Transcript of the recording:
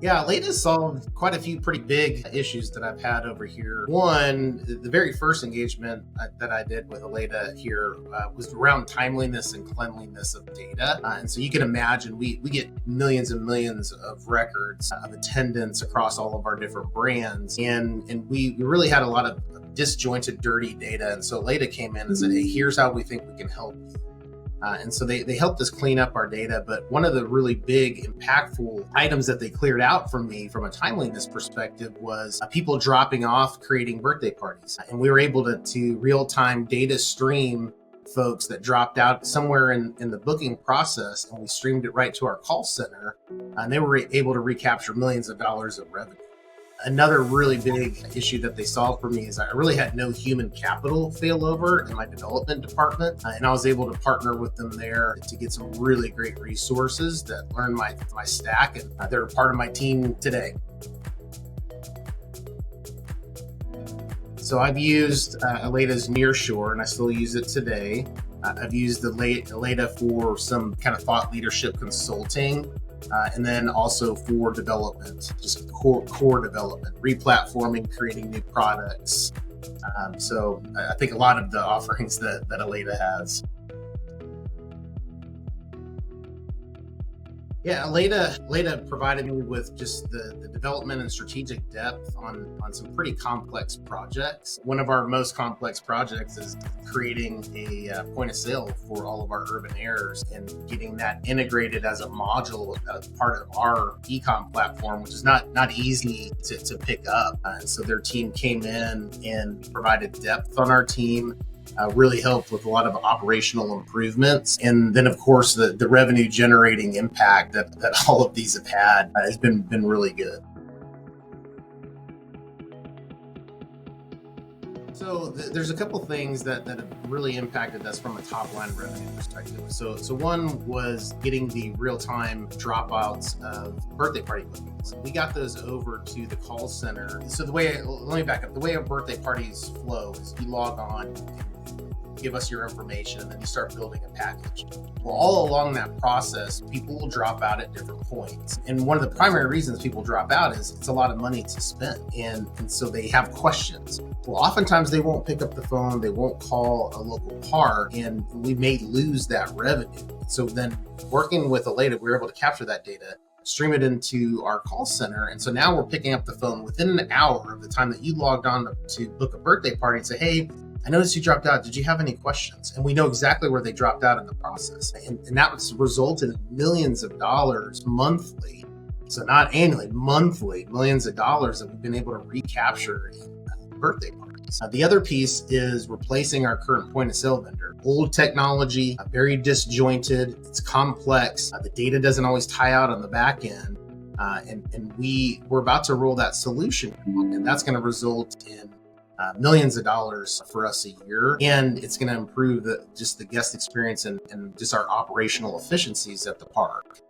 Yeah, Allata solved quite a few pretty big issues that I've had over here. One, the very first engagement that I did with Allata here was around timeliness and cleanliness of data. And so you can imagine we get millions and millions of records of attendance across all of our different brands. And we really had a lot of disjointed, dirty data. And so Allata came in and said, hey, here's how we think we can help. And so they helped us clean up our data. But one of the really big, impactful items that they cleared out for me from a timeliness perspective was people dropping off, creating birthday parties. And we were able to real-time data stream folks that dropped out somewhere in the booking process, and we streamed it right to our call center. And they were able to recapture millions of dollars of revenue. Another really big issue that they solved for me is I really had no human capital failover in my development department. And I was able to partner with them there to get some really great resources that learned my stack. And they're part of my team today. So I've used Allata's Nearshore, and I still use it today. I've used Allata for some kind of thought leadership consulting. And then also for development, just core development, replatforming, creating new products. So I think a lot of the offerings that Allata has. Yeah, Allata provided me with just the development and strategic depth on some pretty complex projects. One of our most complex projects is creating a point of sale for all of our urban airs and getting that integrated as a module, part of our e-com platform, which is not easy to pick up. And so their team came in and provided depth on our team. Really helped with a lot of operational improvements. And then, of course, the revenue generating impact that all of these have had has been really good. So there's a couple things that have really impacted us from a top line revenue perspective. So one was getting the real-time dropouts of birthday party bookings. We got those over to the call center. So let me back up. The way our birthday parties flow is you log on, give us your information, and then you start building a package. Well, all along that process, people will drop out at different points. And one of the primary reasons people drop out is it's a lot of money to spend. And so they have questions. Well, oftentimes they won't pick up the phone, they won't call a local park, and we may lose that revenue. So then working with Allata, we were able to capture that data, stream it into our call center. And so now we're picking up the phone within an hour of the time that you logged on to book a birthday party and say, hey, I noticed you dropped out. Did you have any questions? And we know exactly where they dropped out in the process. And that was resulted in millions of dollars monthly. So not annually, monthly, millions of dollars that we've been able to recapture in birthday parties. The other piece is replacing our current point of sale vendor. Old technology, very disjointed, it's complex. The data doesn't always tie out on the back end. And we're about to roll that solution, and that's going to result in millions of dollars for us a year, and it's going to improve the guest experience and just our operational efficiencies at the park.